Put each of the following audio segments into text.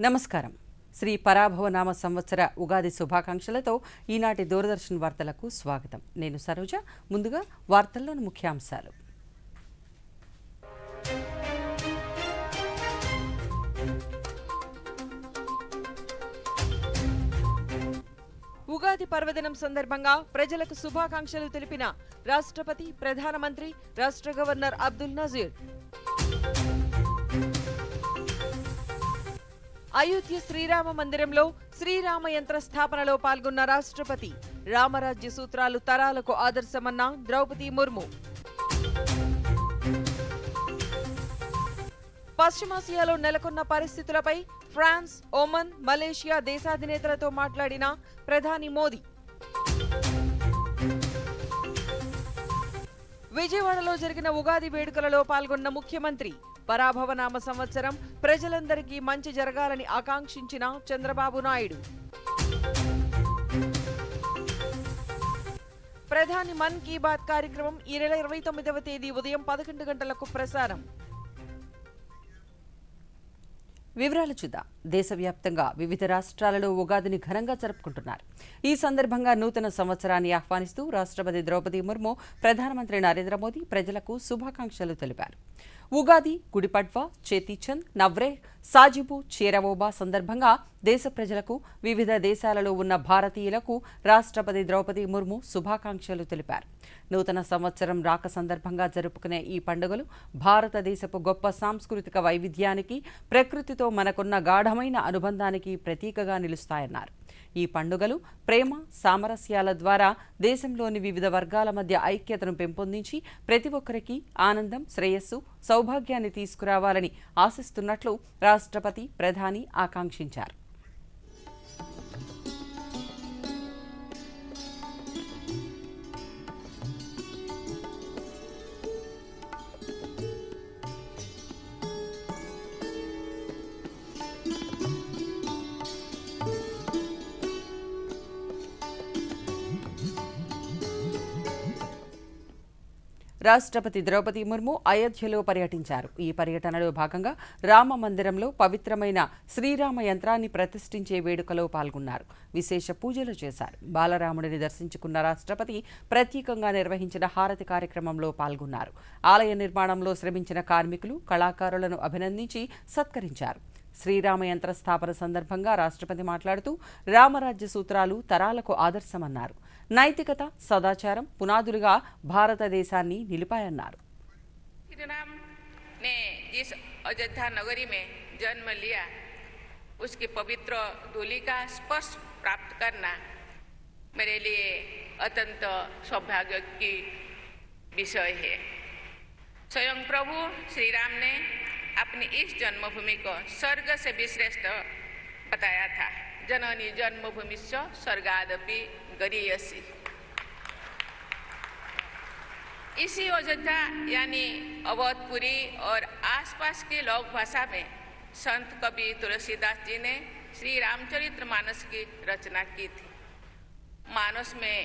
నమస్కారం. శ్రీ పరాభవనామ సంవత్సర ఉగాది శుభాకాంక్షలతో ఈనాటి దూరదర్శన్ వార్తలకు స్వాగతం. నేను సరోజ. ముందుగా వార్తల్లోని ముఖ్యాంశాలు. ఉగాది పర్వదినం సందర్భంగా ప్రజలకు శుభాకాంక్షలు తెలిపిన రాష్ట్రపతి, ప్రధానమంత్రి, రాష్ట్ర గవర్నర్ అబ్దుల్ నజీర్. అయోధ్య శ్రీరామ మందిరంలో శ్రీరామ యంత్ర స్థాపనలో పాల్గొన్న రాష్ట్రపతి. రామరాజ్య సూత్రాలు తరాలకు ఆదర్శమన్న ద్రౌపది ముర్ము. పశ్చిమాసియాలో నెలకొన్న పరిస్థితులపై ఫ్రాన్స్, ఒమన్, మలేషియా దేశాధినేతలతో మాట్లాడిన ప్రధాని మోదీ. విజయవాడలో జరిగిన ఉగాది వేడుకలలో పాల్గొన్న ముఖ్యమంత్రి. పరాభవనామ సంవత్సరం ప్రజలందరికీ మంచి జరగాలని ఆకాంక్షించిన చంద్రబాబు నాయుడు. ప్రధాని మన్ కీ బాత్ కార్యక్రమం ఈ నెల 29వ తేదీ ఉదయం 11 గంటలకు ప్రసారం. వివరాలు చూద్దాం. దేశవ్యాప్తంగా వివిధ రాష్ట్రాలలో ఉగాదిని ఘనంగా జరుపుకుంటున్నారు. ఈ సందర్భంగా నూతన సంవత్సరాన్ని ఆహ్వానిస్తూ రాష్ట్రపతి ద్రౌపది ముర్ము, ప్రధానమంత్రి నరేంద్ర మోదీ ప్రజలకు శుభాకాంక్షలు తెలిపారు. ఉగాది, గుడిపడ్వా, చేతీచంద్, నవ్రే, సాజిబు, చేరవోబా సందర్భంగా దేశ ప్రజలకు, వివిధ దేశాలలో ఉన్న భారతీయులకు రాష్ట్రపతి ద్రౌపది ముర్ము శుభాకాంక్షలు తెలిపారు. నూతన సంవత్సరం రాక సందర్భంగా జరుపుకునే ఈ పండుగలు భారతదేశపు గొప్ప సాంస్కృతిక వైవిధ్యానికి, ప్రకృతితో మనకున్న గాఢమైన అనుబంధానికి ప్రతీకగా నిలుస్తాయన్నారు. ఈ పండుగలు ప్రేమ, సామరస్యాల ద్వారా దేశంలోని వివిధ వర్గాల మధ్య ఐక్యతను పెంపొందించి ప్రతి ఒక్కరికి ఆనందం, శ్రేయస్సు, సౌభాగ్యాన్ని తీసుకురావాలని ఆశిస్తున్నట్లు రాష్ట్రపతి, ప్రధాని ఆకాంక్షించారు. రాష్ట్రపతి ద్రౌపది ముర్ము అయోధ్యలో పర్యటించారు. ఈ పర్యటనలో భాగంగా రామ మందిరంలో పవిత్రమైన శ్రీరామ యంత్రాన్ని ప్రతిష్ఠించే వేడుకలో పాల్గొన్నారు. విశేష పూజలు చేశారు. బాలరాముడిని దర్శించుకున్న రాష్ట్రపతి ప్రత్యేకంగా నిర్వహించిన హారతి కార్యక్రమంలో పాల్గొన్నారు. ఆలయ నిర్మాణంలో శ్రమించిన కార్మికులు, కళాకారులను అభినందించి సత్కరించారు. శ్రీరామ యంత్ర స్థాపన సందర్భంగా రాష్ట్రపతి మాట్లాడుతూ రామరాజ్య సూత్రాలు తరాలకు ఆదర్శమన్నారు. నైతికత, సదాచారం పునాదులుగా భారతదేశాన్ని నిలిపాయన్నారు. राम ने जिस अयोध्या नगरी में जन्म लिया उसकी पवित्र धूलि का स्पर्श प्राप्त करना मेरे लिए अत्यंत सौभाग्य की विषय है. स्वयं प्रभु श्री राम ने अपनी इस जन्मभूमि को स्वर्ग से भी श्रेष्ठ बताया था. जननी जन्मभूमिश्च स्वर्गादपि गरीयसी. इसी अयोध्या यानी अवधपुरी और आसपास के लोक भाषा में संत कवि तुलसीदास जी ने श्री रामचरितमानस की रचना की थी. मानस में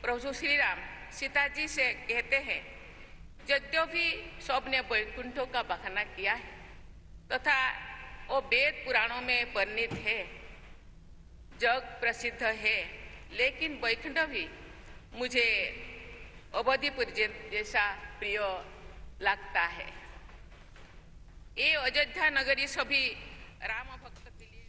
प्रभु श्री राम सीता जी से कहते हैं, यद्यपि सबने वैकुंठों का बखाना किया है तथा वो वेद पुराणों में वर्णित है, जग प्रसिद्ध है, लेकिन वैकुंठ भी मुझे अवधिपुर जैसा प्रिय लगता है. ये अयोध्या नगरी सभी राम भक्त के लिए.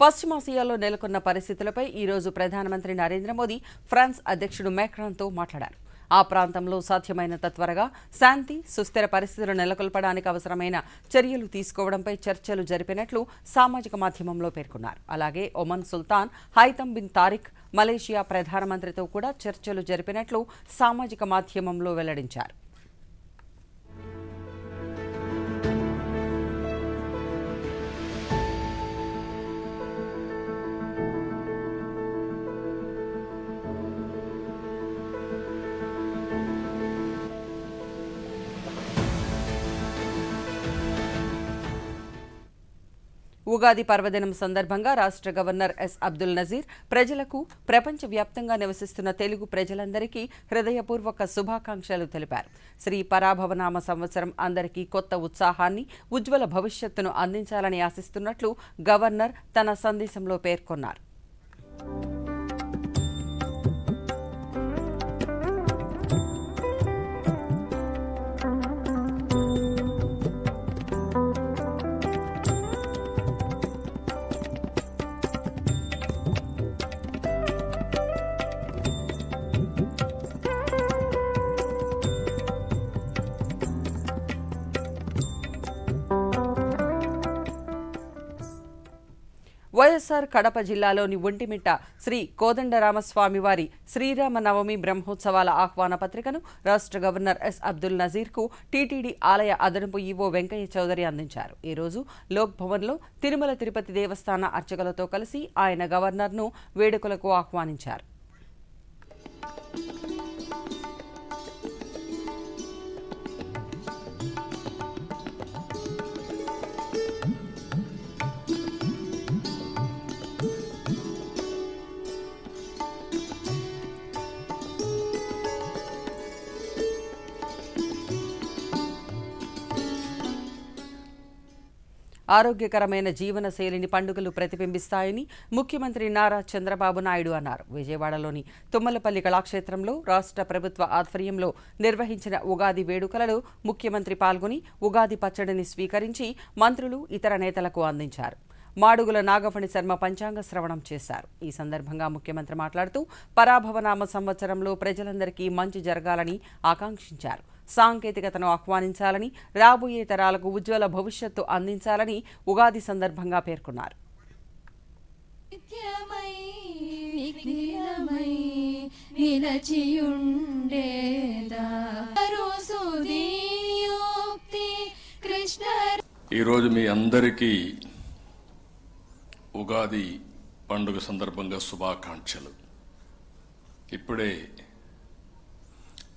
పశ్చిమాసియాలో నెలకొన్న పరిస్థితులపై ఈరోజు ప్రధానమంత్రి నరేంద్ర మోదీ ఫ్రాన్స్ అధ్యక్షుడు మ్యాక్రాన్తో మాట్లాడారు. ఆ ప్రాంతంలో సాధ్యమైనంత త్వరగా శాంతి, సుస్థిర పరిస్థితులు నెలకొల్పడానికి అవసరమైన చర్యలు తీసుకోవడంపై చర్చలు జరిపినట్లు సామాజిక మాధ్యమంలో పేర్కొన్నారు. అలాగే ఒమన్ సుల్తాన్ హైతమ్ బిన్ తారిక్ మలేషియా ప్రధానమంత్రితో కూడా చర్చలు జరిపినట్లు సామాజిక మాధ్యమంలో వెల్లడించారు. ఉగాది పర్వదినం సందర్భంగా రాష్ట్ర గవర్నర్ ఎస్ అబ్దుల్ నజీర్ ప్రజలకు ప్రపంచవ్యాప్తంగా నివసిస్తున్న తెలుగు ప్రజలందరికీ హృదయపూర్వక శుభాకాంక్షలు తెలిపారు. శ్రీ పరాభవనామ సంవత్సరం అందరికీ కొత్త ఉత్సాహాన్ని, ఉజ్వల భవిష్యత్తును అందించాలని ఆశిస్తున్నట్లు గవర్నర్ తన సందేశంలో పేర్కొన్నారు. వైఎస్ఆర్ కడప జిల్లాలోని ఒంటిమిట్ట శ్రీ కోదండరామస్వామివారి శ్రీరామనవమి బ్రహ్మోత్సవాల ఆహ్వాన పత్రికను రాష్ట్ర గవర్నర్ ఎస్ అబ్దుల్ నజీర్కు టీటీడీ ఆలయ అదనపు ఈవో వెంకయ్య చౌదరి అందించారు. ఈ రోజు లోక్ భవన్లో తిరుమల తిరుపతి దేవస్థాన అర్చకులతో కలిసి ఆయన గవర్నర్ను వేడుకలకు ఆహ్వానించారు. ఆరోగ్యకరమైన జీవన శైలిని పండుగలు ప్రతిబింబిస్తాయని ముఖ్యమంత్రి నారా చంద్రబాబు నాయుడు అన్నారు. విజయవాడలోని తుమ్మలపల్లి కళాక్షేత్రంలో రాష్ట్ర ప్రభుత్వ ఆధ్వర్యంలో నిర్వహించిన ఉగాది వేడుకలలో ముఖ్యమంత్రి పాల్గొని ఉగాది పచ్చడిని స్వీకరించి మంత్రులు, ఇతర నేతలకు అందించారు. మాడుగుల నాగఫణి శర్మ పంచాంగ శ్రవణం చేశారు. ఈ సందర్భంగా ముఖ్యమంత్రి మాట్లాడుతూ పరాభవనామ సంవత్సరంలో ప్రజలందరికీ మంచి జరగాలని ఆకాంక్షించారు. సాంకేతికతను ఆహ్వానించాలని, రాబోయే తరాలకు ఉజ్వల భవిష్యత్తు అందించాలని ఉగాది సందర్భంగా పేర్కొన్నారు. ఈరోజు మీ అందరికీ ఉగాది పండుగ సందర్భంగా శుభాకాంక్షలు. ఇప్పుడే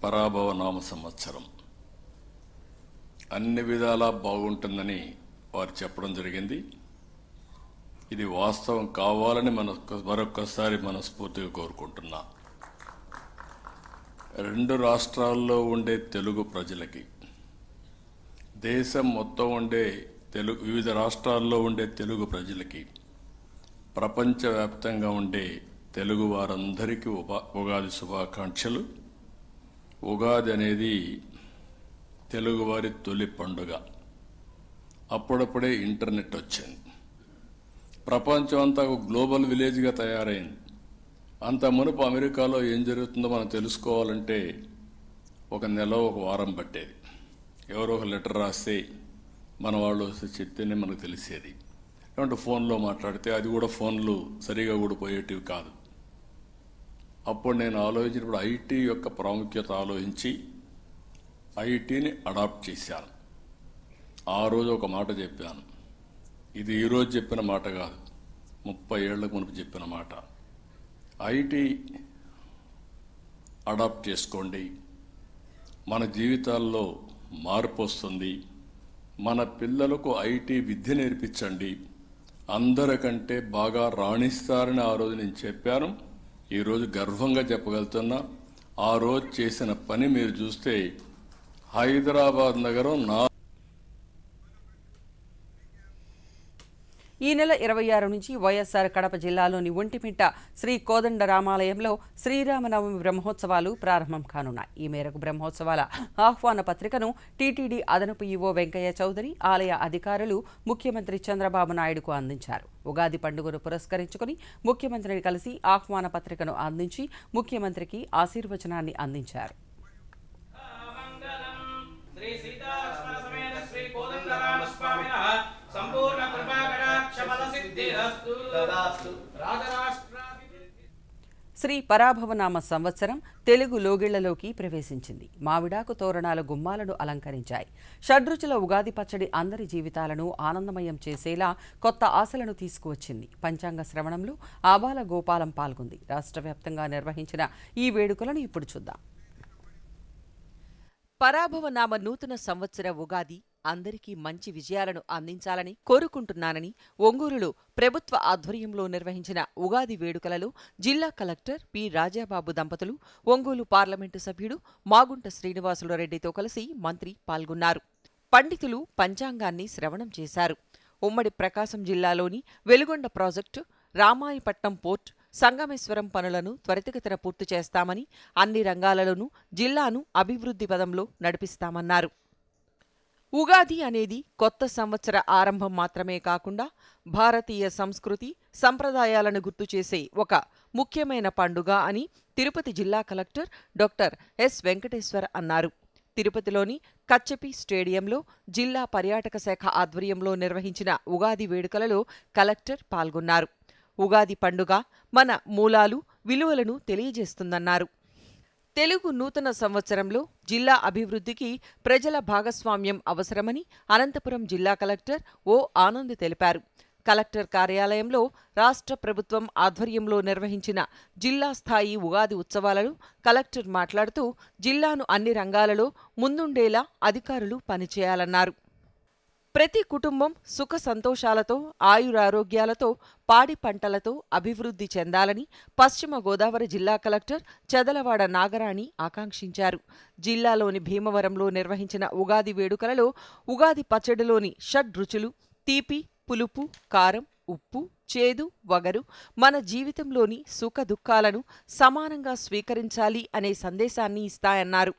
పరాభవ నామ సంవత్సరం అన్ని విధాలా బాగుంటుందని వారు చెప్పడం జరిగింది. ఇది వాస్తవం కావాలని మరొక్కసారి మనస్ఫూర్తిగా కోరుకుంటున్నా. 2 రాష్ట్రాల్లో ఉండే తెలుగు ప్రజలకి, దేశం మొత్తం ఉండే వివిధ రాష్ట్రాల్లో ఉండే తెలుగు ప్రజలకి, ప్రపంచవ్యాప్తంగా ఉండే తెలుగు వారందరికీ ఉగాది శుభాకాంక్షలు. ఉగాది అనేది తెలుగువారి తొలి పండుగ. అప్పుడప్పుడే ఇంటర్నెట్ వచ్చింది. ప్రపంచం అంతా ఒక గ్లోబల్ విలేజ్గా తయారైంది. అంత మునుపు అమెరికాలో ఏం జరుగుతుందో మనం తెలుసుకోవాలంటే 1 నెల 1 వారం పట్టేది. ఎవరో ఒక లెటర్ రాస్తే మన వాళ్ళు వస్తే చెప్తేనే మనకు తెలిసేది. అంటే ఫోన్లో మాట్లాడితే అది కూడా ఫోన్లు సరిగా కూడా పోయేటివి కాదు. అప్పుడు నేను ఆలోచించినప్పుడు ఐటీ యొక్క ప్రాముఖ్యత ఆలోచించి ఐటీని అడాప్ట్ చేశాను. ఆ రోజు ఒక మాట చెప్పాను. ఇది ఈరోజు చెప్పిన మాట కాదు, 30 ఏళ్లకు మునుపు చెప్పిన మాట. ఐటీ అడాప్ట్ చేసుకోండి, మన జీవితాల్లో మార్పు వస్తుంది. మన పిల్లలకు ఐటీ విద్య నేర్పించండి, అందరికంటే బాగా రాణిస్తారని ఆ రోజు నేను చెప్పాను. ఈరోజు గర్వంగా చెప్పగలుగుతున్నా. ఆ రోజు చేసిన పని మీరు చూస్తే హైదరాబాద్ నగరం ఈ నెల 26 నుంచి వైఎస్ఆర్ కడప జిల్లాలోని ఒంటిమిట్ట శ్రీ కోదండరామాలయంలో శ్రీరామనవమి బ్రహ్మోత్సవాలు ప్రారంభం కానున్నాయి. ఈ మేరకు బ్రహ్మోత్సవాల ఆహ్వాన పత్రికను టీటీడీ అదనపు ఈవో వెంకయ్య చౌదరి, ఆలయ అధికారులు ముఖ్యమంత్రి చంద్రబాబు నాయుడుకు అందించారు. ఉగాది పండుగను పురస్కరించుకుని ముఖ్యమంత్రిని కలిసి ఆహ్వాన పత్రికను అందించి ముఖ్యమంత్రికి ఆశీర్వచనాన్ని అందించారు. శ్రీ పరాభవనామ సంవత్సరం తెలుగు లోగిళ్లలోకి ప్రవేశించింది. మామిడాకు తోరణాల గుమ్మాలను అలంకరించాయి. షడ్రుచుల ఉగాది పచ్చడి అందరి జీవితాలను ఆనందమయం చేసేలా కొత్త ఆశలను తీసుకువచ్చింది. పంచాంగ శ్రవణంలో ఆబాల గోపాలం పాల్గొంది. రాష్ట్ర వ్యాప్తంగా నిర్వహించిన ఈ వేడుకలను ఇప్పుడు చూద్దాం. పరాభవనామ నూతన సంవత్సర ఉగాది అందరికీ మంచి విజయాలను అందించాలని కోరుకుంటున్నానని ఒంగోలులో ప్రభుత్వ ఆధ్వర్యంలో నిర్వహించిన ఉగాది వేడుకలలో జిల్లా కలెక్టర్ పి రాజాబాబు దంపతులు, ఒంగోలు పార్లమెంటు సభ్యుడు మాగుంట శ్రీనివాసులు రెడ్డితో కలిసి మంత్రి పాల్గొన్నారు. పండితులు పంచాంగాన్ని శ్రవణం చేశారు. ఉమ్మడి ప్రకాశం జిల్లాలోని వెలుగొండ ప్రాజెక్టు, రామాయపట్నం పోర్ట్, సంగమేశ్వరం పనులను త్వరితగతిన పూర్తి చేస్తామని, అన్ని రంగాలలోనూ జిల్లాను అభివృద్ధి పదంలో నడిపిస్తామన్నారు. ఉగాది అనేది కొత్త సంవత్సర ఆరంభం మాత్రమే కాకుండా భారతీయ సంస్కృతి, సంప్రదాయాలను గుర్తుచేసే ఒక ముఖ్యమైన పండుగ అని తిరుపతి జిల్లా కలెక్టర్ డాక్టర్ ఎస్ వెంకటేశ్వర్ అన్నారు. తిరుపతిలోని కచ్చపి స్టేడియంలో జిల్లా పర్యాటక శాఖ ఆధ్వర్యంలో నిర్వహించిన ఉగాది వేడుకలలో కలెక్టర్ పాల్గొన్నారు. ఉగాది పండుగ మన మూలాలు, విలువలను తెలియజేస్తుందన్నారు. తెలుగు నూతన సంవత్సరంలో జిల్లా అభివృద్ధికి ప్రజల భాగస్వామ్యం అవసరమని అనంతపురం జిల్లా కలెక్టర్ ఓ ఆనంద్ తెలిపారు. కలెక్టర్ కార్యాలయంలో రాష్ట్ర ప్రభుత్వం ఆధ్వర్యంలో నిర్వహించిన జిల్లా స్థాయి ఉగాది ఉత్సవాలలో కలెక్టర్ మాట్లాడుతూ జిల్లాను అన్ని రంగాలలో ముందుండేలా అధికారులు పనిచేయాలన్నారు. ప్రతి కుటుంబం సుఖ సంతోషాలతో, ఆయురారోగ్యాలతో, పాడి పంటలతో అభివృద్ధి చెందాలని పశ్చిమ గోదావరి జిల్లా కలెక్టర్ చదలవాడ నాగరాణి ఆకాంక్షించారు. జిల్లాలోని భీమవరంలో నిర్వహించిన ఉగాది వేడుకలలో ఉగాది పచ్చడిలోని షడ్రుచులు తీపి, పులుపు, కారం, ఉప్పు, చేదు, వగరు మన జీవితంలోని సుఖ దుఃఖాలను సమానంగా స్వీకరించాలి అనే సందేశాన్ని ఇస్తాయన్నారు.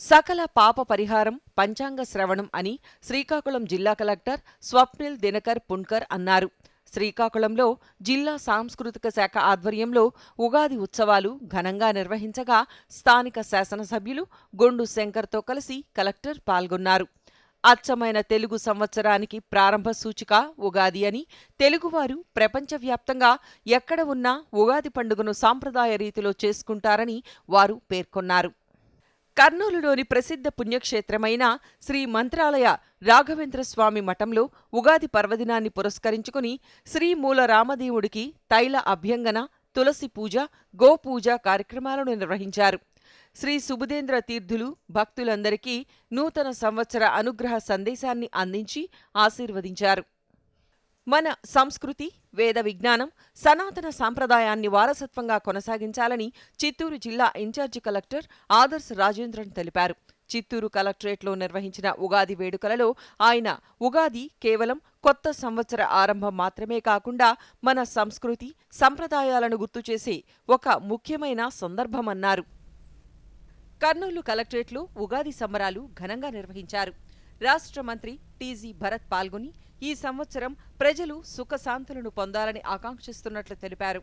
సకల పాప పరిహారం పంచాంగ శ్రవణం అని శ్రీకాకుళం జిల్లా కలెక్టర్ స్వప్నిల్ దినకర్ పుణ్కర్ అన్నారు. శ్రీకాకుళంలో జిల్లా సాంస్కృతిక శాఖ ఆధ్వర్యంలో ఉగాది ఉత్సవాలు ఘనంగా నిర్వహించగా స్థానిక శాసనసభ్యులు గొండు శంకర్తో కలిసి కలెక్టర్ పాల్గొన్నారు. అచ్చమైన తెలుగు సంవత్సరానికి ప్రారంభ సూచిక ఉగాది అని, తెలుగువారు ప్రపంచవ్యాప్తంగా ఎక్కడ ఉన్నా ఉగాది పండుగను సాంప్రదాయ రీతిలో చేసుకుంటారని వారు పేర్కొన్నారు. కర్నూలులోని ప్రసిద్ధ పుణ్యక్షేత్రమైన శ్రీ మంత్రాలయ రాఘవేంద్రస్వామి మఠంలో ఉగాది పర్వదినాన్ని పురస్కరించుకుని శ్రీ మూల రామదేవుడికి తైల అభ్యంగన, తులసి పూజ, గోపూజ కార్యక్రమాలను నిర్వహించారు. శ్రీ సుబుధేంద్ర తీర్థులు భక్తులందరికీ నూతన సంవత్సర అనుగ్రహ సందేశాన్ని అందించి ఆశీర్వదించారు. మన సంస్కృతి, వేద విజ్ఞానం, సనాతన సాంప్రదాయాన్ని వారసత్వంగా కొనసాగించాలని చిత్తూరు జిల్లా ఇన్ఛార్జి కలెక్టర్ ఆదర్శ్ రాజేంద్రన్ తెలిపారు. చిత్తూరు కలెక్టరేట్లో నిర్వహించిన ఉగాది వేడుకలలో ఆయన ఉగాది కేవలం కొత్త సంవత్సర ఆరంభం మాత్రమే కాకుండా మన సంస్కృతి, సంప్రదాయాలను గుర్తుచేసే ఒక ముఖ్యమైన సందర్భమన్నారు. కర్నూలు కలెక్టరేట్లో ఉగాది సంబరాలు ఘనంగా నిర్వహించారు. రాష్ట్ర మంత్రి టీజీ భరత్ పాల్గొని ఈ సంవత్సరం ప్రజలు సుఖశాంతులను పొందాలని ఆకాంక్షిస్తున్నట్లు తెలిపారు.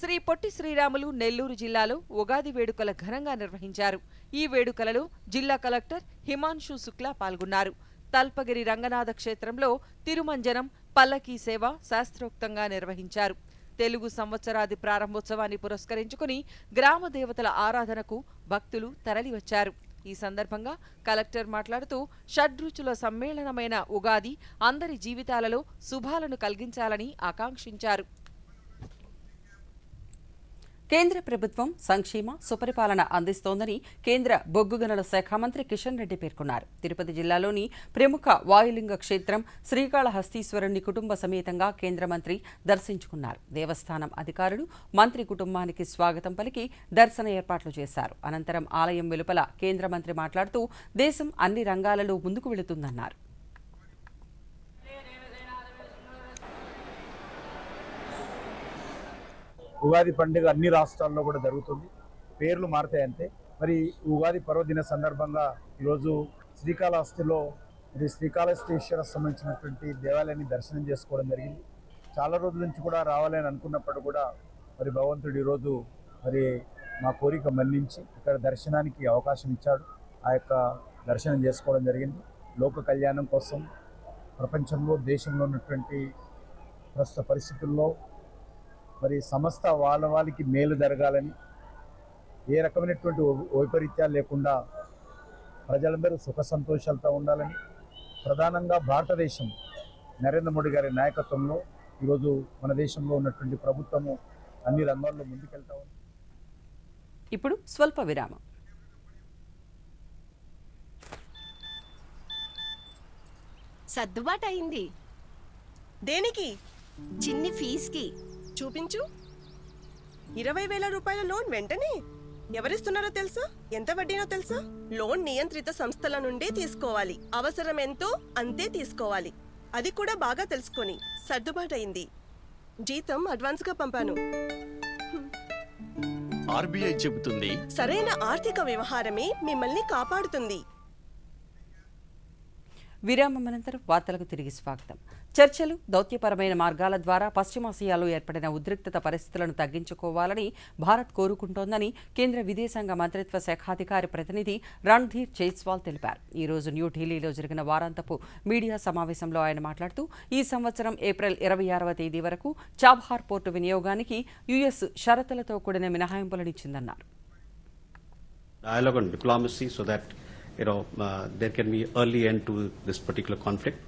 శ్రీ పొట్టి శ్రీరాములు నెల్లూరు జిల్లాలో ఉగాది వేడుకల ఘనంగా నిర్వహించారు. ఈ వేడుకలలో జిల్లా కలెక్టర్ హిమాంశు శుక్లా పాల్గొన్నారు. తల్పగిరి రంగనాథ క్షేత్రంలో తిరుమంజనం, పల్లకీ సేవ శాస్త్రోక్తంగా నిర్వహించారు. తెలుగు సంవత్సరాది ప్రారంభోత్సవాన్ని పురస్కరించుకుని గ్రామ దేవతల ఆరాధనకు భక్తులు తరలివచ్చారు. ఈ సందర్భంగా కలెక్టర్ మాట్లాడుతూ షడ్రుచుల సమ్మేళనమైన ఉగాది అందరి జీవితాలలో శుభాలను కలిగించాలని ఆకాంక్షించారు. కేంద్ర ప్రభుత్వం సంక్షేమ, సుపరిపాలన అందిస్తోందని కేంద్ర బొగ్గు గనుల శాఖ మంత్రి కిషన్ రెడ్డి పేర్కొన్నారు. తిరుపతి జిల్లాలోని ప్రముఖ వాయులింగ క్షేత్రం శ్రీకాళహస్తీశ్వరుణ్ణి కుటుంబ సమేతంగా కేంద్ర మంత్రి దర్శించుకున్నారు. దేవస్థానం అధికారులు మంత్రి కుటుంబానికి స్వాగతం పలికి దర్శన ఏర్పాట్లు చేశారు. అనంతరం ఆలయం వెలుపల కేంద్ర మంత్రి మాట్లాడుతూ దేశం అన్ని రంగాలలో ముందుకు వెళుతుందన్నారు. ఉగాది పండుగ అన్ని రాష్ట్రాల్లో కూడా జరుగుతుంది. పేర్లు మారుతాయంతే. మరి ఉగాది పర్వదిన సందర్భంగా ఈరోజు శ్రీకాళహస్తిలో శ్రీకాళహస్తీశ్వర సంబంధించినటువంటి దేవాలయాన్ని దర్శనం చేసుకోవడం జరిగింది. చాలా రోజుల నుంచి కూడా రావాలని అనుకున్నప్పుడు కూడా మరి భగవంతుడు ఈరోజు మరి మా కోరిక మన్నించి ఇక్కడ దర్శనానికి అవకాశం ఇచ్చాడు. ఆ యొక్క దర్శనం చేసుకోవడం జరిగింది. లోక కళ్యాణం కోసం ప్రపంచంలో, దేశంలో ఉన్నటువంటి ప్రస్తుత పరిస్థితుల్లో మరి సమస్త వాళ్ళకి మేలు జరగాలని, ఏ రకమైనటువంటి వైపరీత్యాలు లేకుండా ప్రజలందరూ సుఖ సంతోషాలతో ఉండాలని, ప్రధానంగా భారతదేశం నరేంద్ర మోడీ గారి నాయకత్వంలో ఈరోజు మన దేశంలో ఉన్నటువంటి ప్రభుత్వము అన్ని రంగాల్లో ముందుకెళ్తా ఉంది. ఇప్పుడు స్వల్ప విరామం. సర్దుబాటు అయింది. దేనికి? చిన్ని ఫీజుకి. చూపించు. 20,000 రూపాయల లోన్ వెంటనే ఎవరిస్తున్నారో తెలుసా? ఎంత వడ్డీనో తెలుసా? లోన్ నియంత్రిత సంస్థల నుండే తీసుకోవాలి. అవసరం ఎంతో అంతే తీసుకోవాలి. అది కూడా బాగా తెలుసుకొని. సర్దుబాటయింది. జీతం అడ్వాన్స్గా పంపాను. ఆర్బీఐ చెబుతుంది, సరైన ఆర్థిక వ్యవహారమే మిమ్మల్ని కాపాడుతుంది. విరామం అనంతరం వార్తలకు తిరిగి స్వాగతం. చర్చలు, దౌత్యపరమైన మార్గాల ద్వారా పశ్చిమాసియాలో ఏర్పడిన ఉద్రిక్తత పరిస్థితులను తగ్గించుకోవాలని భారత్ కోరుకుంటోందని కేంద్ర విదేశాంగ మంత్రిత్వ శాఖాధికారి ప్రతినిధి రణ్ధీర్ జైస్వాల్ తెలిపారు. ఈ రోజు న్యూఢిల్లీలో జరిగిన వారాంతపు మీడియా సమావేశంలో ఆయన మాట్లాడుతూ ఈ సంవత్సరం ఏప్రిల్ 26వ తేదీ వరకు చాబహార్ పోర్టు వినియోగానికి యుఎస్ షరతులతో కూడిన మినహాయింపులనిచ్చిందన్నారు. Dialogue and diplomacy so that there can be early end to this particular conflict.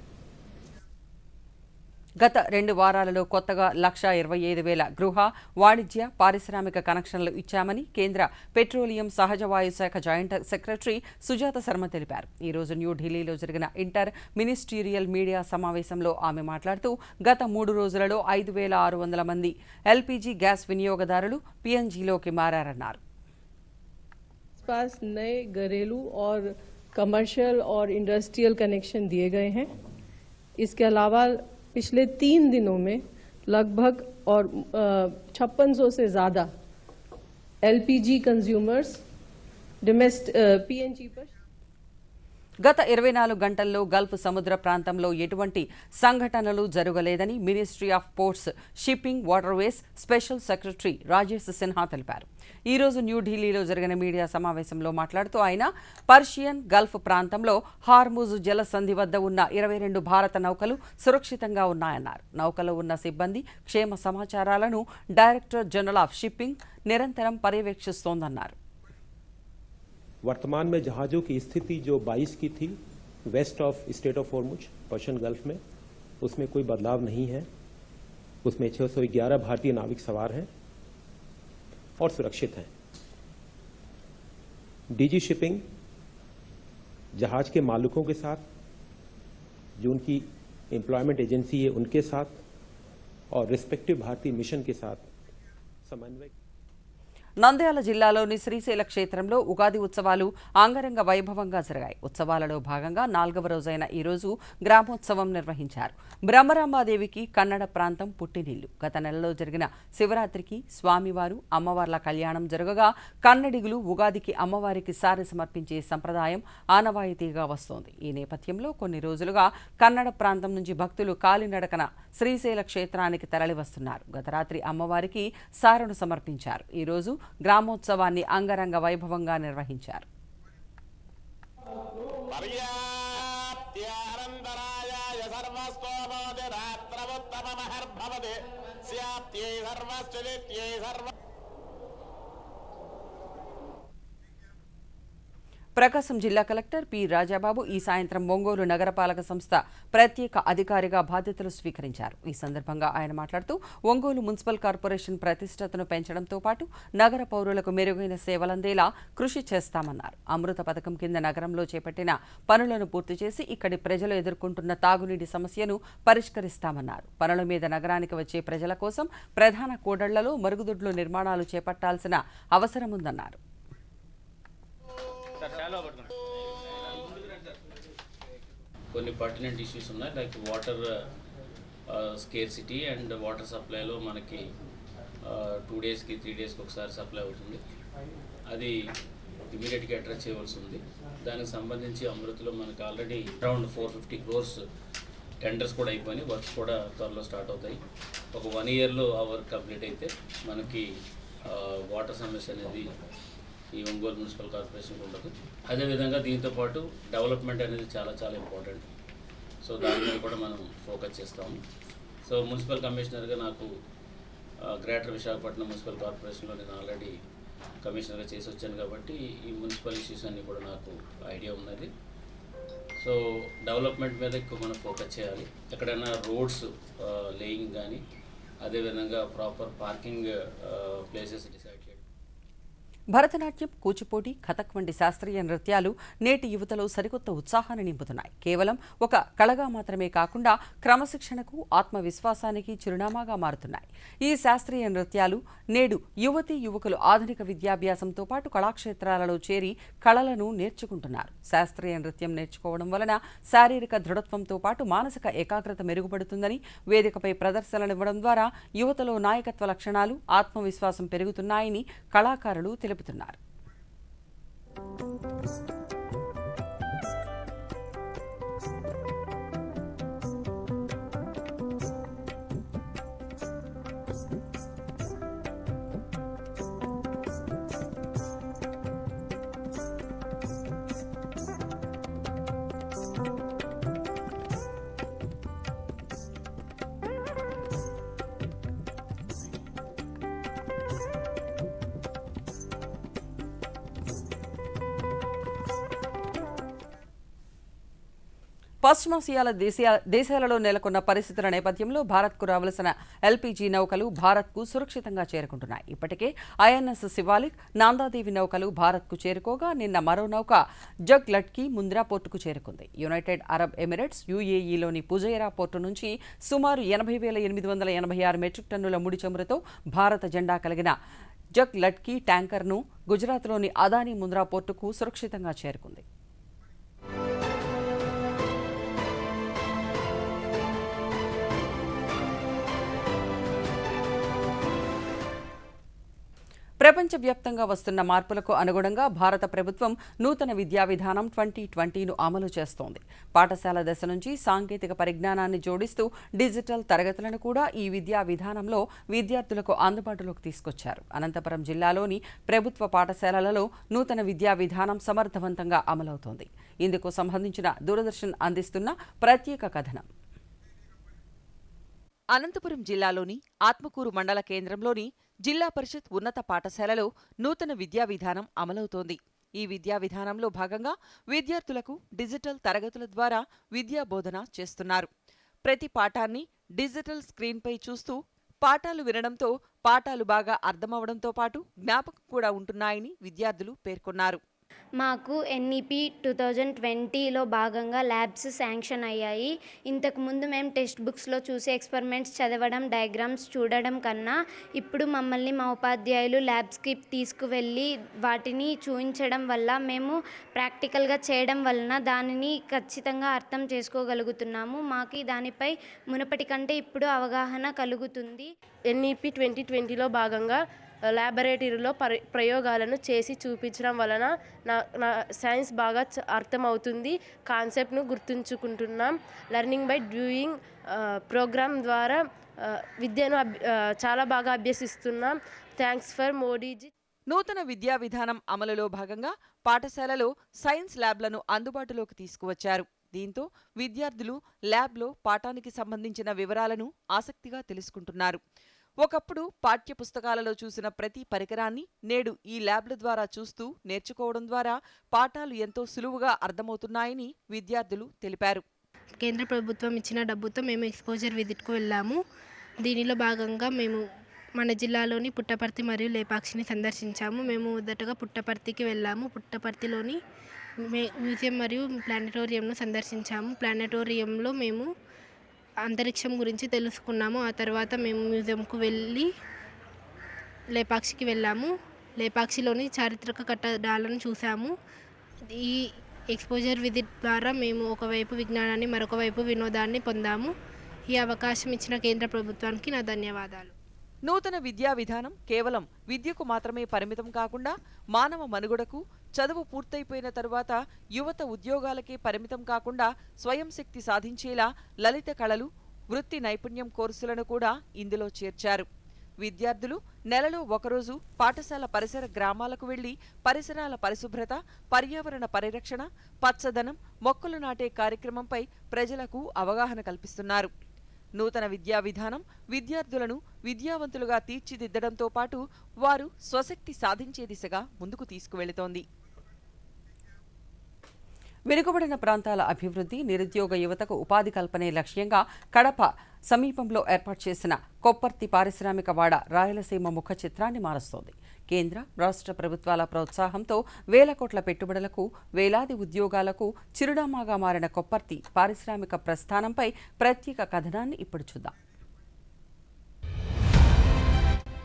గత 2 వారాలలో కొత్తగా 1,25,000 గృహ, వాణిజ్య, పారిశ్రామిక కనెక్షన్లు ఇచ్చామని కేంద్ర పెట్రోలియం, సహజవాయు శాఖ జాయింట్ సెక్రటరీ సుజాత శర్మ తెలిపారు. ఈ రోజు న్యూఢిల్లీలో జరిగిన ఇంటర్ మినిస్టీరియల్ మీడియా సమావేశంలో ఆమె మాట్లాడుతూ గత 3 రోజులలో 5,600 మంది ఎల్పీజీ గ్యాస్ వినియోగదారులు పీఎన్జీలోకి మారారన్నారు. पास नए घरेलू और कमर्शियल और इंडस्ट्रियल कनेक्शन दिए गए हैं. इसके अलावा पिछले 3 दिनों में लगभग और 5600 से ज़्यादा एलपीजी कंज्यूमर्स पीएनजी पर గత 24 గంటల్లో గల్ఫ్ సముద్ర ప్రాంతంలో ఎటువంటి సంఘటనలు జరగలేదని ministry of ports, shipping, waterways special secretary Rajesh Sinha తెలిపారు. ఈ రోజు న్యూఢిల్లీలో జరిగిన మీడియా సమావేశంలో మాట్లాడుతూ ఆయన పర్షియన్ గల్ఫ్ ప్రాంతంలో హార్ముజ్ జలసంధి వద్ద ఉన్న 22 భారత నౌకలు సురక్షితంగా ఉన్నాయన్నారు. నౌకలో ఉన్న సిబ్బంది క్షేమ సమాచారాలను డైరెక్టర్ జనరల్ ఆఫ్ షిప్పింగ్ నిరంతరం పర్యవేక్షిస్తోందన్నారు. वर्तमान में जहाज़ों की स्थिति जो 22 की थी west of state of Hormuz Persian Gulf में, उसमें कोई बदलाव नहीं है. उसमें 611 भारतीय नाविक सवार हैं और सुरक्षित हैं. डीजी शिपिंग जहाज के मालिकों के साथ, जो उनकी एम्प्लॉयमेंट एजेंसी है उनके साथ और रिस्पेक्टिव भारतीय मिशन के साथ समन्वय. నంద్యాల జిల్లాలోని శ్రీశైల క్షేత్రంలో ఉగాది ఉత్సవాలు అంగరంగ వైభవంగా జరిగాయి. ఉత్సవాలలో భాగంగా 4వ రోజైన ఈ రోజు గ్రామోత్సవం నిర్వహించారు. బ్రహ్మరాంబాదేవికి కన్నడ ప్రాంతం పుట్టినిల్లు. గత నెలలో జరిగిన శివరాత్రికి స్వామివారు, అమ్మవార్ల కళ్యాణం జరగగా కన్నడిగులు ఉగాదికి అమ్మవారికి సారె సమర్పించే సంప్రదాయం ఆనవాయితీగా వస్తోంది. ఈ నేపథ్యంలో కొన్ని రోజులుగా కన్నడ ప్రాంతం నుంచి భక్తులు కాలినడకన శ్రీశైల క్షేత్రానికి తరలివస్తున్నారు. గత రాత్రి అమ్మవారికి సారెను సమర్పించారు. ఈ రోజు గ్రామోత్సవాన్ని అంగరంగ వైభవంగా నిర్వహించారు. ప్రకాశం జిల్లా కలెక్టర్ పి రాజాబాబు ఈ సాయంత్రం ఒంగోలు నగరపాలక సంస్థ ప్రత్యేక అధికారిగా బాధ్యతలు స్వీకరించారు. ఈ సందర్భంగా ఆయన మాట్లాడుతూ ఒంగోలు మున్సిపల్ కార్పొరేషన్ ప్రతిష్టతను పెంచడంతో పాటు నగర పౌరులకు మెరుగైన సేవలందేలా కృషి చేస్తామన్నారు. అమృత పథకం కింద నగరంలో చేపట్టిన పనులను పూర్తి చేసి ఇక్కడి ప్రజలు ఎదుర్కొంటున్న తాగునీటి సమస్యను పరిష్కరిస్తామన్నారు. పనుల మీద నగరానికి వచ్చే ప్రజల కోసం ప్రధాన కూడళ్లలో మరుగుదొడ్లు నిర్మాణాలు చేపట్టాల్సిన అవసరముందన్నారు. కొన్ని పర్టినెంట్ ఇష్యూస్ ఉన్నాయి, like water scarcity and water సప్లైలో మనకి 2 డేస్కి 3 డేస్కి ఒకసారి సప్లై అవుతుంది. అది ఇమీడియట్గా అడ్రస్ చేయవలసి ఉంది. దానికి సంబంధించి అమృతలో మనకి ఆల్రెడీ అరౌండ్ 450 crores టెండర్స్ కూడా అయిపోయి వర్క్స్ కూడా త్వరలో స్టార్ట్ అవుతాయి. ఒక 1 yearలో ఆ వర్క్ కంప్లీట్ అయితే మనకి వాటర్ సమస్య అనేది ఈ ఒంగోలు మున్సిపల్ కార్పొరేషన్కి ఉండదు. అదేవిధంగా దీంతోపాటు డెవలప్మెంట్ అనేది చాలా చాలా ఇంపార్టెంట్. సో దాని మీద కూడా మనం ఫోకస్ చేస్తాము. సో మున్సిపల్ కమిషనర్గా నాకు గ్రేటర్ విశాఖపట్నం మున్సిపల్ కార్పొరేషన్లో నేను ఆల్రెడీ కమిషనర్గా చేసి వచ్చాను కాబట్టి ఈ మున్సిపల్ ఇష్యూస్ అన్నీ కూడా నాకు ఐడియా ఉన్నది. సో డెవలప్మెంట్ మీద ఎక్కువ మనం ఫోకస్ చేయాలి. ఎక్కడైనా రోడ్స్ లేయింగ్ కానీ అదేవిధంగా ప్రాపర్ పార్కింగ్ ప్లేసెస్ డిసైడ్ చేయాలి. భరతనాట్యం, కూచిపూడి, కథక్ వంటి శాస్త్రీయ నృత్యాలు నేటి యువతలో సరికొత్త ఉత్సాహాన్ని నింపుతున్నాయి. కేవలం ఒక కళగా మాత్రమే కాకుండా క్రమశిక్షణకు, ఆత్మవిశ్వాసానికి చిరునామాగా మారుతున్నాయి. ఈ శాస్త్రీయ నృత్యాలు నేడు యువతీ యువకులు ఆధునిక విద్యాభ్యాసంతో పాటు కళాక్షేత్రాలలో చేరి కళలను నేర్చుకుంటున్నారు. శాస్త్రీయ నృత్యం నేర్చుకోవడం వలన శారీరక దృఢత్వంతో పాటు మానసిక ఏకాగ్రత మెరుగుపడుతుందని, వేదికపై ప్రదర్శనలివ్వడం ద్వారా యువతలో నాయకత్వ లక్షణాలు, ఆత్మవిశ్వాసం పెరుగుతున్నాయని కళాకారులు తెలుపుతున్నారు. పశ్చిమాసియాల దేశాలలో నెలకొన్న పరిస్థితుల నేపథ్యంలో భారత్కు రావలసిన ఎల్పీజీ నౌకలు భారత్కు సురక్షితంగా చేరుకుంటున్నాయి. ఇప్పటికే ఐఎన్ఎస్ శివాలిక్, నాందాదేవి నౌకలు భారత్కు చేరుకోగా నిన్న మరో నౌక జగ్ లట్కీ ముంద్రా పోర్టుకు చేరుకుంది. యునైటెడ్ అరబ్ ఎమిరేట్స్, యుఏఈలోని పుజైరా పోర్టు నుంచి సుమారు 80,886 మెట్రిక్ టన్నుల ముడి చమురుతో భారత జెండా కలిగిన జగ్ లట్కీ ట్యాంకర్ను గుజరాత్లోని అదానీ ముంద్రా పోర్టుకు సురక్షితంగా చేరుకుంది. ప్రపంచవ్యాప్తంగా వస్తున్న మార్పులకు అనుగుణంగా భారత ప్రభుత్వం నూతన విద్యా విధానం 2020ను అమలు చేస్తోంది. పాఠశాల దశ నుంచి సాంకేతిక పరిజ్ఞానాన్ని జోడిస్తూ డిజిటల్ తరగతులను కూడా ఈ విద్యా విధానంలో విద్యార్థులకు అందుబాటులోకి తీసుకొచ్చారు. అనంతపురం జిల్లాలోని ప్రభుత్వ పాఠశాలలలో నూతన విద్యా విధానం సమర్థవంతంగా అమలవుతోంది. ఇందుకు సంబంధించిన దూరదర్శన్ అందిస్తున్న ప్రత్యేక కథనం. అనంతపురం జిల్లాలోని ఆత్మకూరు మండల కేంద్రంలోని జిల్లా పరిషత్ ఉన్నత పాఠశాలలో నూతన విద్యా విధానం అమలవుతోంది. ఈ విద్యా విధానంలో భాగంగా విద్యార్థులకు డిజిటల్ తరగతుల ద్వారా విద్యా బోధన చేస్తున్నారు. ప్రతి పాఠాన్ని డిజిటల్ స్క్రీన్పై చూస్తూ పాఠాలు వినడంతో పాఠాలు బాగా అర్థమవడంతో పాటు జ్ఞాపకం కూడా ఉంటున్నాయని విద్యార్థులు పేర్కొన్నారు. మాకు ఎన్ఈపి 2020లో భాగంగా ల్యాబ్స్ శాంక్షన్ అయ్యాయి. ఇంతకుముందు మేము టెక్స్ట్ బుక్స్లో చూసే ఎక్స్పెరిమెంట్స్ చదవడం, డయాగ్రామ్స్ చూడడం కన్నా ఇప్పుడు మమ్మల్ని మా ఉపాధ్యాయులు ల్యాబ్స్కి తీసుకువెళ్ళి వాటిని చూపించడం వల్ల మేము ప్రాక్టికల్గా చేయడం వలన దానిని ఖచ్చితంగా అర్థం చేసుకోగలుగుతున్నాము. మాకు దానిపై మునుపటి కంటే ఇప్పుడు అవగాహన కలుగుతుంది. ఎన్ఈపి 2020లో భాగంగా ల్యాబొరేటరీలో ప్రయోగాలను చేసి చూపించడం వలన నా సైన్స్ బాగా అర్థమవుతుంది. కాన్సెప్ట్ను గుర్తుంచుకుంటున్నాం. లెర్నింగ్ బై డూయింగ్ ప్రోగ్రామ్ ద్వారా విద్యను చాలా బాగా అభ్యసిస్తున్నాం. Thanks for Modiji. నూతన విద్యా విధానం అమలులో భాగంగా పాఠశాలలో సైన్స్ ల్యాబ్లను అందుబాటులోకి తీసుకువచ్చారు. దీంతో విద్యార్థులు ల్యాబ్లో పాఠానికి సంబంధించిన వివరాలను ఆసక్తిగా తెలుసుకుంటున్నారు. ఒకప్పుడు పాఠ్య పుస్తకాలలో చూసిన ప్రతి పరికరాన్ని నేడు ఈ ల్యాబ్ల ద్వారా చూస్తూ నేర్చుకోవడం ద్వారా పాఠాలు ఎంతో సులువుగా అర్థమవుతున్నాయని విద్యార్థులు తెలిపారు. కేంద్ర ప్రభుత్వం ఇచ్చిన డబ్బుతో మేము ఎక్స్పోజర్ విజిట్కు వెళ్ళాము. దీనిలో భాగంగా మేము మన జిల్లాలోని పుట్టపర్తి మరియు లేపాక్షిని సందర్శించాము. మేము మొదటగా పుట్టపర్తికి వెళ్ళాము. పుట్టపర్తిలోని మ్యూజియం మరియు ప్లానెటోరియంను సందర్శించాము. ప్లానెటోరియంలో మేము అంతరిక్షం గురించి తెలుసుకున్నాము. ఆ తర్వాత మేము మ్యూజియంకు వెళ్ళి లేపాక్షికి వెళ్ళాము. లేపాక్షిలోని చారిత్రక కట్టడాలను చూసాము. ఈ ఎక్స్పోజర్ విజిట్ ద్వారా మేము ఒకవైపు విజ్ఞానాన్ని, మరొక వైపు వినోదాన్ని పొందాము. ఈ అవకాశం ఇచ్చిన కేంద్ర ప్రభుత్వానికి నా ధన్యవాదాలు. నూతన విద్యా విధానం కేవలం విద్యకు మాత్రమే పరిమితం కాకుండా మానవ మనుగడకు, చదువు పూర్తయిపోయిన తరువాత యువత ఉద్యోగాలకే పరిమితం కాకుండా స్వయం శక్తి సాధించేలా లలిత కళలు, వృత్తి నైపుణ్యం కోర్సులను కూడా ఇందులో చేర్చారు. విద్యార్థులు నెలలో ఒకరోజు పాఠశాల పరిసర గ్రామాలకు వెళ్లి పరిసరాల పరిశుభ్రత, పర్యావరణ పరిరక్షణ, పచ్చదనం, మొక్కలు నాటే కార్యక్రమంపై ప్రజలకు అవగాహన కల్పిస్తున్నారు. నూతన విద్యా విధానం విద్యార్థులను విద్యావంతులుగా తీర్చిదిద్దడంతో పాటు వారు స్వశక్తి సాధించే దిశగా ముందుకు తీసుకువెళుతోంది. వెనుకబడిన ప్రాంతాల అభివృద్ధి, నిరుద్యోగ యువతకు ఉపాధి కల్పనే లక్ష్యంగా కడప సమీపంలో ఏర్పాటు చేసిన కొప్పర్తి పారిశ్రామిక వాడ రాయలసీమ ముఖ చిత్రాన్ని మారుస్తోంది. కేంద్ర రాష్ట్ర ప్రభుత్వాల ప్రోత్సాహంతో వేల కోట్ల పెట్టుబడులకు, వేలాది ఉద్యోగాలకు చిరునామాగా మారిన కొప్పర్తి పారిశ్రామిక ప్రస్థానంపై ప్రత్యేక కథనాన్ని ఇప్పుడు చూద్దాం.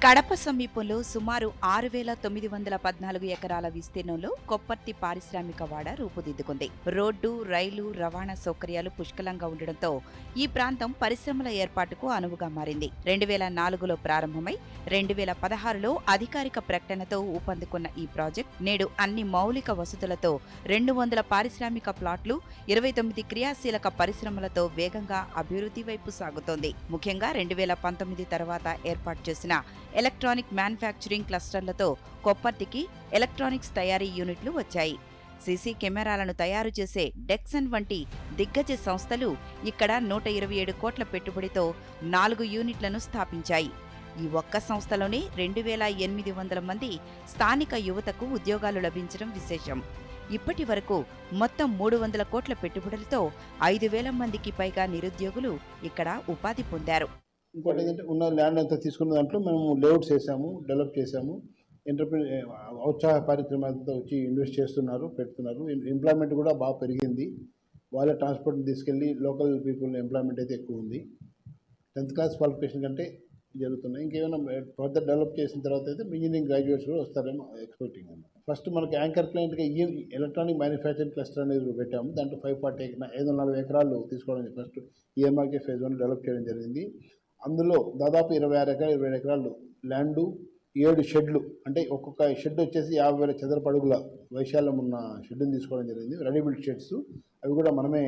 కడప సమీపంలో సుమారు 6,914 ఎకరాల విస్తీర్ణంలో కొప్పర్తి పారిశ్రామిక వాడ రూపుదిద్దుకుంది. రోడ్డు, రైలు రవాణా సౌకర్యాలు పుష్కలంగా ఉండడంతో ఈ ప్రాంతం పరిశ్రమల ఏర్పాటుకు అనువుగా మారింది. 2004లో ప్రారంభమై 2016లో అధికారిక ప్రకటనతో ఊపందుకున్న ఈ ప్రాజెక్ట్ నేడు అన్ని మౌలిక వసతులతో 200 పారిశ్రామిక ప్లాట్లు, 29 క్రియాశీలక పరిశ్రమలతో వేగంగా అభివృద్ధి వైపు సాగుతోంది. ముఖ్యంగా 2019 తర్వాత ఏర్పాటు చేసిన ఎలక్ట్రానిక్ మ్యానుఫ్యాక్చరింగ్ క్లస్టర్లతో కొప్పర్తికి ఎలక్ట్రానిక్స్ తయారీ యూనిట్లు వచ్చాయి. సీసీ కెమెరాలను తయారు చేసే డెక్సన్ వంటి దిగ్గజ సంస్థలు ఇక్కడ 127 కోట్ల పెట్టుబడితో 4 యూనిట్లను స్థాపించాయి. ఈ ఒక్క సంస్థలోనే 2,800 మంది స్థానిక యువతకు ఉద్యోగాలు లభించడం విశేషం. ఇప్పటి వరకు మొత్తం 300 కోట్ల పెట్టుబడులతో 5,000 మందికి పైగా నిరుద్యోగులు ఇక్కడ ఉపాధి పొందారు. ఇంకోటి ఏంటంటే ఉన్న ల్యాండ్ అంతా తీసుకున్న దాంట్లో మేము లేఅవుట్స్ వేసాము, డెవలప్ చేసాము. ఔత్సాహ పారిశ్రామికతో వచ్చి ఇన్వెస్ట్ చేస్తున్నారు, పెడుతున్నారు. ఎంప్లాయ్మెంట్ కూడా బాగా పెరిగింది. వాళ్ళ ట్రాన్స్పోర్ట్ని తీసుకెళ్ళి లోకల్ పీపుల్ ఎంప్లాయ్మెంట్ అయితే ఎక్కువ ఉంది. 10th క్లాస్ క్వాలిఫికేషన్ కంటే జరుగుతున్నాయి. ఇంకేమైనా ఫర్దర్ డెవలప్ చేసిన తర్వాత అయితే ఇంజనీరింగ్ గ్రాడ్యుయేట్స్ కూడా వస్తారేమో ఎక్స్పెక్టింగ్. ఫస్ట్ మనకి యాంకర్ క్లయింట్గా ఈ ఎలక్ట్రానిక్ మ్యానుఫ్యాక్చరింగ్ క్లస్టర్ అనేది పెట్టాము. దాంట్లో 540 ఎకరాలు తీసుకోవడం ఫస్ట్ ఈఎంఆర్కే ఫేజ్ 1 డెవలప్ చేయడం జరిగింది. అందులో దాదాపు 26 ఎకరాలు ల్యాండు, 7 షెడ్లు, అంటే ఒక్కొక్క షెడ్ వచ్చేసి 50,000 చదరపు అడుగుల వైశాల్యం ఉన్న షెడ్ని తీసుకోవడం జరిగింది. రెడీబిల్డ్ షెడ్స్ అవి కూడా మనమే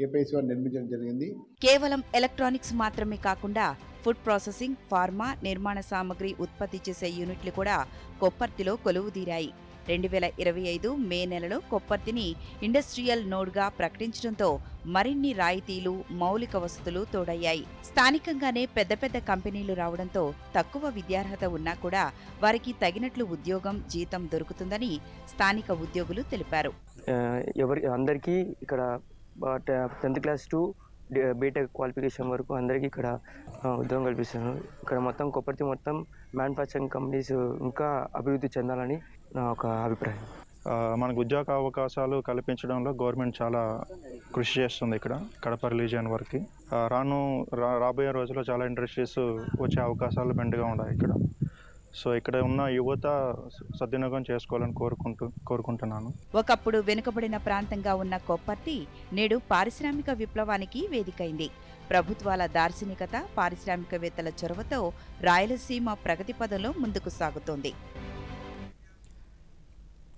ఏపీఐసి వారు నిర్మించడం జరిగింది. కేవలం ఎలక్ట్రానిక్స్ మాత్రమే కాకుండా ఫుడ్ ప్రాసెసింగ్, ఫార్మా, నిర్మాణ సామగ్రి ఉత్పత్తి చేసే యూనిట్లు కూడా కొప్పర్తిలో కొలువుదీరాయి. 2025 మే నెలలో కొప్పర్తిని ఇండస్ట్రియల్ నోడ్గా ప్రకటించడంతో మరిన్ని రాయితీలు, మౌలిక వసతులు తోడయ్యాయి. స్థానికంగానే పెద్ద పెద్ద కంపెనీలు రావడంతో తక్కువ విద్యార్హత ఉన్నా కూడా వారికి తగినట్లు ఉద్యోగం, జీతం దొరుకుతుందని స్థానిక ఉద్యోగులు తెలిపారు. అందరికీ ఇక్కడ 10th class to BTech qualification వరకు అందరికీ ఇక్కడ ఉద్యోగం కల్పిస్తున్నారు. ఇక్కడ మొత్తం కొప్పర్తి మొత్తం మ్యానుఫ్యాక్చరింగ్ కంపెనీస్ ఇంకా అభివృద్ధి చెందాలని నా ఒక అభిప్రాయం. మనకు ఉద్యోగ అవకాశాలు కల్పించడంలో గవర్నమెంట్ చాలా కృషి చేస్తుంది. ఇక్కడ కడప రిలీజియన్ వరకు రాబోయే రోజుల్లో చాలా ఇండస్ట్రీస్ వచ్చే అవకాశాలు మెండుగా ఉన్నాయి ఇక్కడ. సో ఇక్కడ ఉన్న యువత సద్వినియోగం చేసుకోవాలని కోరుకుంటున్నాను. ఒకప్పుడు వెనుకబడిన ప్రాంతంగా ఉన్న కొప్పర్తి నేడు పారిశ్రామిక విప్లవానికి వేదికైంది. ప్రభుత్వాల దార్శనికత, పారిశ్రామికవేత్తల చొరవతో రాయలసీమ ప్రగతి పదంలో ముందుకు సాగుతోంది.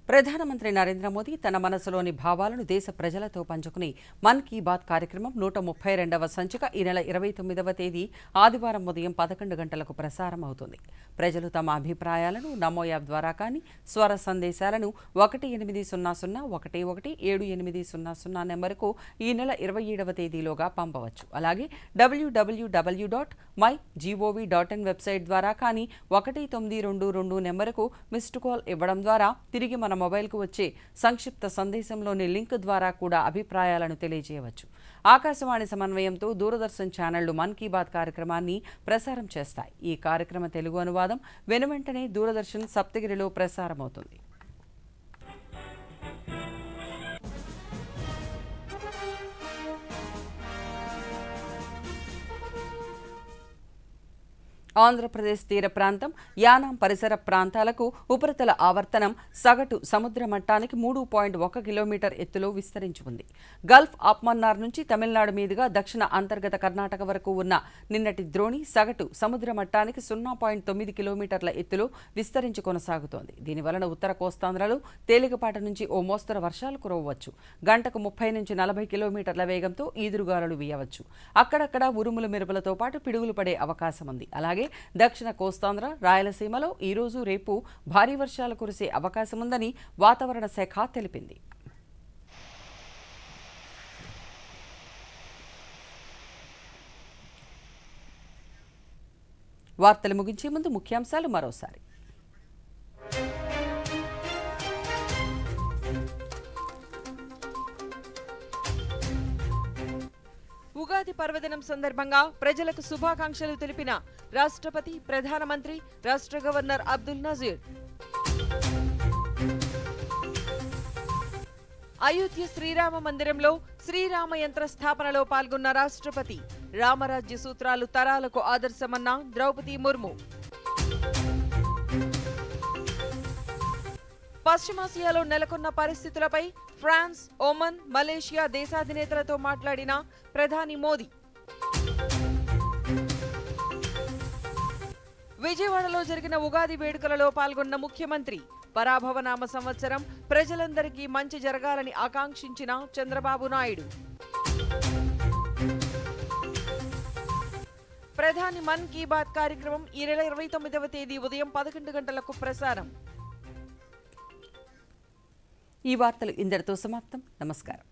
ప్రధానమంత్రి నరేంద్ర మోదీ తన మనసులోని భావాలను దేశ ప్రజలతో పంచుకుని మన్ కీ బాత్ కార్యక్రమం 132వ సంచిక ఈ నెల 29వ తేదీ ఆదివారం ఉదయం 11 గంటలకు ప్రసారం అవుతుంది. ప్రజలు తమ అభిప్రాయాలను నమో యాప్ ద్వారా కానీ, స్వర సందేశాలను 1800117800 నెంబరుకు ఈ నెల 27వ తేదీలోగా పంపవచ్చు. అలాగే www.mygov.in వెబ్సైట్ ద్వారా కానీ 1922 నెంబరుకు మిస్డ్ కాల్ ఇవ్వడం ద్వారా తిరిగి మన మొబైల్కు వచ్చే సంక్షిప్త సందేశంలోని లింక్ ద్వారా కూడా అభిప్రాయాలను తెలియజేయవచ్చు. ఆకాశవాణి సమన్వయంతో దూరదర్శన్ ఛానళ్లు మన్ కీ బాత్ కార్యక్రమాన్ని ప్రసారం చేస్తాయి. ఈ కార్యక్రమ తెలుగు అనువాదం వెనువెంటనే దూరదర్శన్ సప్తగిరిలో ప్రసారమవుతుంది. ఆంధ్రప్రదేశ్ తీర ప్రాంతం, యానాం పరిసర ప్రాంతాలకు ఉపరితల ఆవర్తనం సగటు సముద్ర మట్టానికి 3.1 కిలోమీటర్ ఎత్తులో విస్తరించి ఉంది. గల్ఫ్ ఆఫ్ మన్నార్ నుంచి తమిళనాడు మీదుగా దక్షిణ అంతర్గత కర్ణాటక వరకు ఉన్న నిన్నటి ద్రోణి సగటు సముద్ర మట్టానికి 0.9 కిలోమీటర్ల ఎత్తులో విస్తరించి కొనసాగుతోంది. దీనివలన ఉత్తర కోస్తాంధ్రలో తేలికపాటి నుంచి ఓ మోస్తరు వర్షాలు కురవవచ్చు. గంటకు 30 నుంచి 40 కిలోమీటర్ల వేగంతో ఈదురుగాలులు వీయవచ్చు. అక్కడక్కడ ఉరుములు మెరుపులతో పాటు పిడుగులు పడే అవకాశం ఉంది. అలాగే దక్షిణ కోస్తాంధ్ర, రాయలసీమలో ఈ రోజు, రేపు భారీ వర్షాలు కురిసే అవకాశం ఉందని వాతావరణ శాఖ తెలిపింది. వార్తలు ముగించే ముందు ముఖ్యాంశాలు మరోసారి. ఉగాది పర్వదినం సందర్భంగా ప్రజలకు శుభాకాంక్షలు తెలిపిన రాష్ట్రపతి, ప్రధానమంత్రి, రాష్ట్ర గవర్నర్ అబ్దుల్ నజీర్. అయోధ్య శ్రీరామ మందిరంలో శ్రీరామ యంత్ర స్థాపనలో పాల్గొన్న రాష్ట్రపతి. రామరాజ్య సూత్రాలు తరాలకు ఆదర్శమన్న ద్రౌపది ముర్ము. పశ్చిమాసియాలో నెలకొన్న పరిస్థితులపై ఫ్రాన్స్, ఒమన్, మలేషియా దేశాధినేతలతో మాట్లాడిన ప్రధాని మోదీ. విజయవాడలో జరిగిన ఉగాది వేడుకలలో పాల్గొన్న ముఖ్యమంత్రి. పరాభవనామ సంవత్సరం ప్రజలందరికీ మంచి జరగాలని ఆకాంక్షించిన చంద్రబాబు నాయుడు. ప్రధాని మన్ కీ బాత్ కార్యక్రమం ఈ నెల 29వ తేదీ ఉదయం 11 గంటలకు ప్రసారం. ఈ వార్తలు ఇంతటితో సమాప్తం. నమస్కారం.